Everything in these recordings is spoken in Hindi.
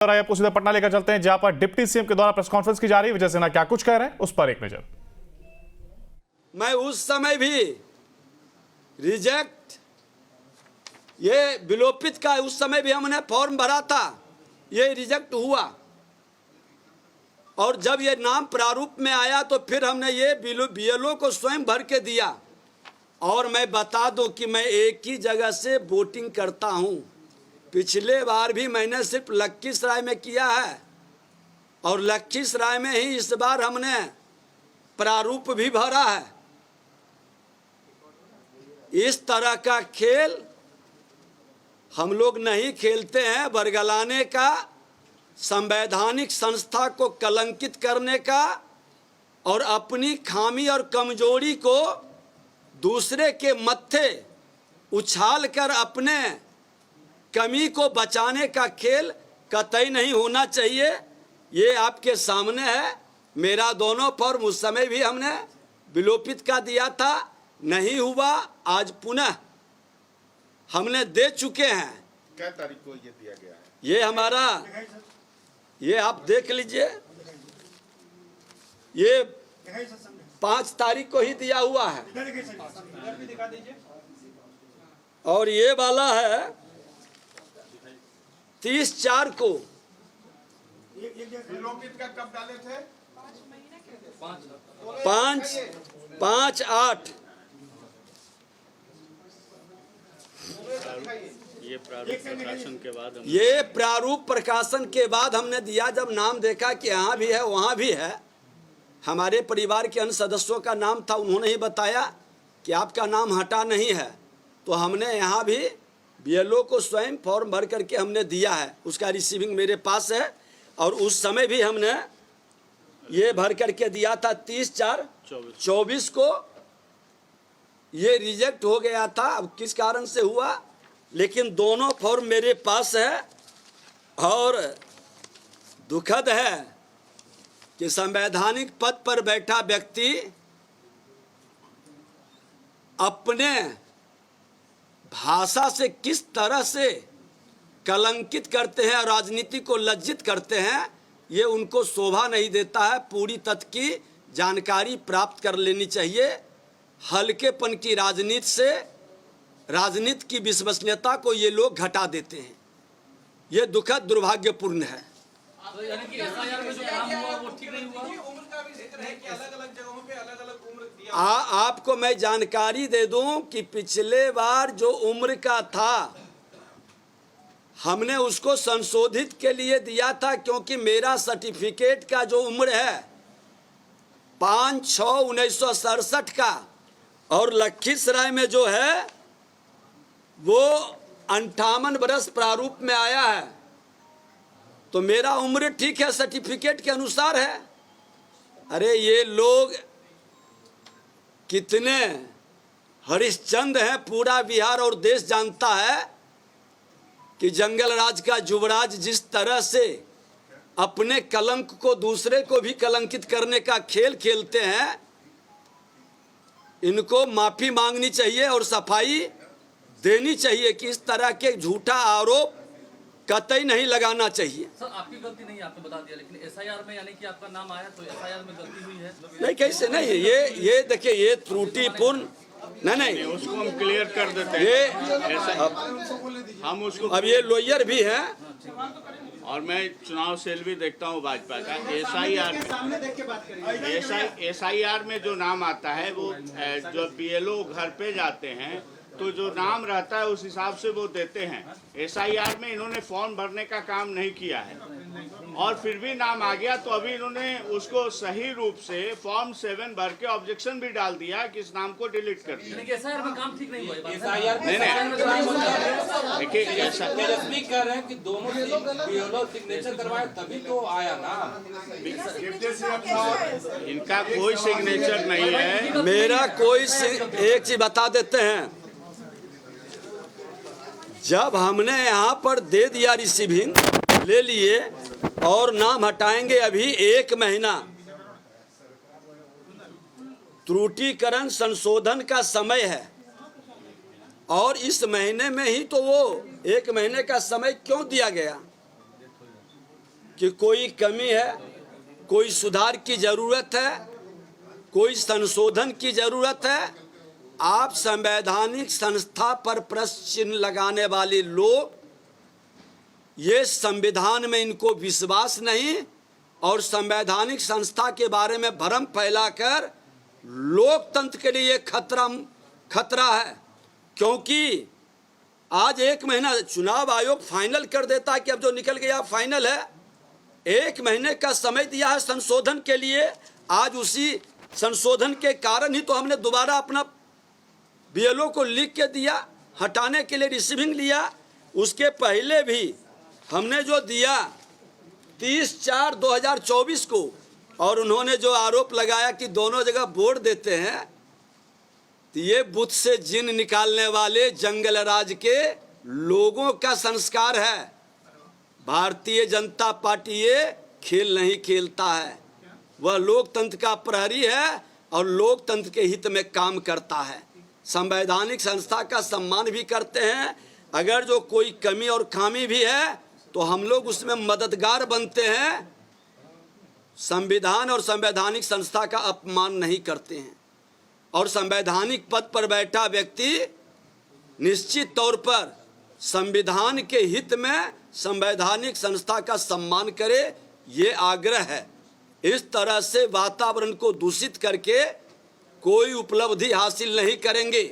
आपको सीधा पटना लेकर चलते हैं, जहां पर डिप्टी सीएम के द्वारा प्रेस कॉन्फ्रेंस की जा रही है। विजय सिन्हा क्या कुछ कह रहे हैं, उस पर एक नजर। मैं उस समय भी रिजेक्ट ये विलोपित का उस समय भी हमने फॉर्म भरा था, ये रिजेक्ट हुआ। और जब ये नाम प्रारूप में आया तो फिर हमने ये बीएलओ को स्वयं भर के दिया। और मैं बता दूं कि मैं एक ही जगह से वोटिंग करता हूं। पिछले बार भी मैंने सिर्फ लखीसराय में किया है और लखीसराय में ही इस बार हमने प्रारूप भी भरा है। इस तरह का खेल हम लोग नहीं खेलते हैं। बरगलाने का, संवैधानिक संस्था को कलंकित करने का और अपनी खामी और कमजोरी को दूसरे के मत्थे उछाल कर अपने कमी को बचाने का खेल कतई नहीं होना चाहिए। ये आपके सामने है। मेरा दोनों फॉर्म उस समय भी हमने विलोपित का दिया था, नहीं हुआ। आज पुनः हमने दे चुके हैं। क्या तारीख को ये दिया गया है? ये हमारा, ये आप देख लीजिए, ये 5 तारीख को ही दिया हुआ है। और ये वाला है 30/4 को। विलोपित का कब डाले थे? 5/8। ये प्रारूप प्रकाशन के बाद हमने दिया। जब नाम देखा कि यहाँ भी है वहाँ भी है, हमारे परिवार के अन्य सदस्यों का नाम था, उन्होंने ही बताया कि आपका नाम हटा नहीं है, तो हमने यहाँ भी बीएलओ को स्वयं फॉर्म भर करके हमने दिया है। उसका रिसीविंग मेरे पास है। और उस समय भी हमने ये भर करके दिया था 30/4/24 को। ये रिजेक्ट हो गया था, अब किस कारण से हुआ, लेकिन दोनों फॉर्म मेरे पास है। और दुखद है कि संवैधानिक पद पर बैठा व्यक्ति अपने भाषा से किस तरह से कलंकित करते हैं और राजनीति को लज्जित करते हैं, ये उनको शोभा नहीं देता है। पूरी तथ्य की जानकारी प्राप्त कर लेनी चाहिए। हल्केपन की राजनीति से राजनीति की विश्वसनीयता को ये लोग घटा देते हैं। ये दुखद दुर्भाग्यपूर्ण है। तो यानी कि एसआईआर में जो काम हुआ वो ठीक नहीं हुआ। उम्र का भी जिक्र है कि अलग-अलग जगहों पे अलग-अलग उम्र दिया। आपको मैं जानकारी दे दूं कि पिछले बार जो उम्र का था हमने उसको संशोधित के लिए दिया था, क्योंकि मेरा सर्टिफिकेट का जो उम्र है 5/6/1967 का और लखीसराय में जो है वो 58 वर्ष प्रारूप में आया है। तो मेरा उम्र ठीक है, सर्टिफिकेट के अनुसार है। अरे ये लोग कितने हरिश्चंद्र हैं, पूरा बिहार और देश जानता है कि जंगल राज का युवराज जिस तरह से अपने कलंक को दूसरे को भी कलंकित करने का खेल खेलते हैं, इनको माफी मांगनी चाहिए और सफाई देनी चाहिए कि इस तरह के झूठा आरोप कतई नहीं लगाना चाहिए। सर आपकी गलती नहीं है, आपने बता दिया, लेकिन एसआईआर में यानी कि आपका नाम आया तो एसआईआर में गलती हुई है। नहीं, कैसे नहीं, ये देखिए, ये त्रुटिपूर्ण नहीं, उसको हम क्लियर कर देते हैं। ये हम उसको अब ये लॉयर भी हैं। और मैं चुनाव सेल भी देखता हूँ भाजपा का। एसआईआर में जो नाम आता है वो जो बीएलओ घर पे जाते हैं तो जो नाम रहता है उस हिसाब से वो देते हैं। एसआईआर में इन्होंने फॉर्म भरने का काम नहीं किया है और फिर भी नाम आ गया, तो अभी इन्होंने उसको सही रूप से फॉर्म 7 भर के ऑब्जेक्शन भी डाल दिया कि इस नाम को डिलीट कर दिया। एसआईआर में काम ठीक नहीं हुआ। देखिए तेजस्वी कह रहे हैं कि दोनों बीएलओ सिग्नेचर करवाए तभी तो आया ना। इनका कोई सिग्नेचर नहीं है। मेरा कोई एक चीज बता देते हैं, जब हमने यहाँ पर दे दिया, रिसीविंग ले लिए और नाम हटाएंगे अभी 1 महीना, त्रुटिकरण संशोधन का समय है। और इस महीने में ही तो वो 1 महीने का समय क्यों दिया गया? कि कोई कमी है, कोई सुधार की जरूरत है, कोई संशोधन की जरूरत है, आप संवैधानिक संस्था पर प्रश्न चिन्ह लगाने वाले लोग, ये संविधान में इनको विश्वास नहीं और संवैधानिक संस्था के बारे में भ्रम फैलाकर लोकतंत्र के लिए खतरा है। क्योंकि आज 1 महीना चुनाव आयोग फाइनल कर देता है कि अब जो निकल गया फाइनल है। 1 महीने का समय दिया है संशोधन के लिए। आज उसी संशोधन के कारण ही तो हमने दोबारा अपना बीएलओ को लिख के दिया, हटाने के लिए रिसीविंग लिया। उसके पहले भी हमने जो दिया 30/4/2024 को, और उन्होंने जो आरोप लगाया कि दोनों जगह वोट देते हैं, तो ये बुत से जिन निकालने वाले जंगल राज के लोगों का संस्कार है। भारतीय जनता पार्टी ये खेल नहीं खेलता है, वह लोकतंत्र का प्रहरी है और लोकतंत्र के हित में काम करता है। संवैधानिक संस्था का सम्मान भी करते हैं। अगर जो कोई कमी और खामी भी है तो हम लोग उसमें मददगार बनते हैं। संविधान और संवैधानिक संस्था का अपमान नहीं करते हैं। और संवैधानिक पद पर बैठा व्यक्ति निश्चित तौर पर संविधान के हित में संवैधानिक संस्था का सम्मान करे, ये आग्रह है। इस तरह से वातावरण को दूषित करके कोई उपलब्धि हासिल नहीं करेंगे,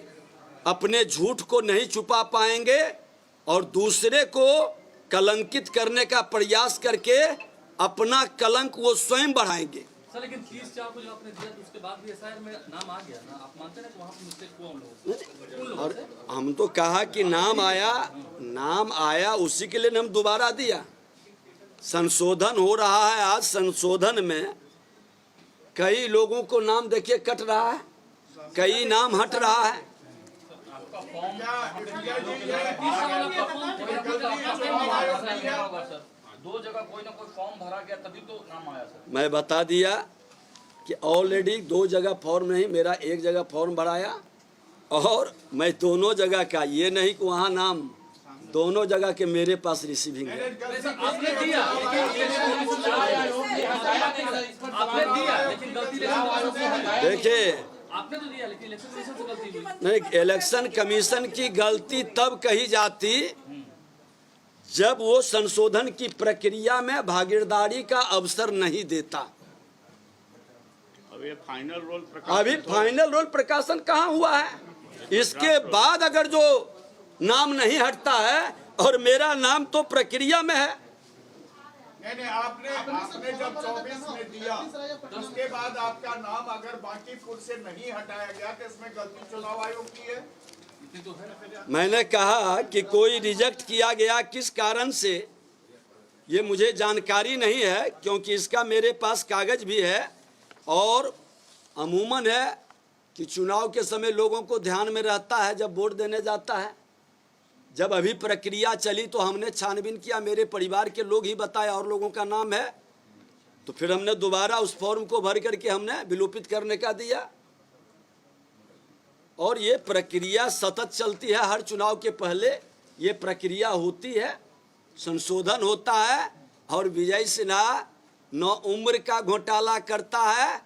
अपने झूठ को नहीं छुपा पाएंगे और दूसरे को कलंकित करने का प्रयास करके अपना कलंक वो स्वयं बढ़ाएंगे। सर लेकिन 30/4 को जो आपने दिया तो उसके बाद भी एसआईआर में नाम आ गया ना, आप मानते हैं कि वहाँ पर मिस्टेक हुआ उन लोगों से? और हम तो कहा कि नाम आया उसी के लिए हम दोबारा दिया। संशोधन हो रहा है। आज संशोधन में कई लोगों को नाम देखिए कट रहा है, कई नाम हट रहा है। दो जगह कोई ना कोई फॉर्म भरा गया तभी तो नाम आया सर। मैं बता दिया कि ऑलरेडी 2 जगह फॉर्म नहीं, मेरा 1 जगह फॉर्म भराया और मैं दोनों जगह का, ये नहीं कि वहाँ नाम, दोनों जगह के मेरे पास रिसीविंग है। आपने दिया लेकिन गलती देखिए, आपने तो दिया लेकिन इलेक्शन कमीशन से गलती हुई। नहीं, इलेक्शन कमीशन की गलती तब कही जाती जब वो संशोधन की प्रक्रिया में भागीदारी का अवसर नहीं देता। अभी फाइनल रोल प्रकाशन कहाँ हुआ है? इसके बाद अगर जो नाम नहीं हटता है और मेरा नाम तो प्रक्रिया में है। नहीं, आपने जब 24 में दिया उसके बाद आपका नाम अगर बांकीपुर से नहीं हटाया गया तो इसमें गलती चुनाव आयोग की है। मैंने कहा कि कोई रिजेक्ट किया गया किस कारण से, ये मुझे जानकारी नहीं है, क्योंकि इसका मेरे पास कागज भी है। और अमूमन है कि चुनाव के समय लोगों को ध्यान में रहता है जब वोट देने जाता है। जब अभी प्रक्रिया चली तो हमने छानबीन किया, मेरे परिवार के लोग ही बताया और लोगों का नाम है, तो फिर हमने दोबारा उस फॉर्म को भर करके हमने विलोपित करने का दिया। और ये प्रक्रिया सतत चलती है। हर चुनाव के पहले ये प्रक्रिया होती है, संशोधन होता है। और विजय सिन्हा न उम्र का घोटाला करता है,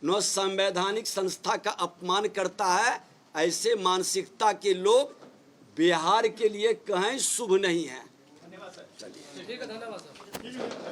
न संवैधानिक संस्था का अपमान करता है। ऐसे मानसिकता के लोग बिहार के लिए कहीं शुभ नहीं है। ठीक है, धन्यवाद सर।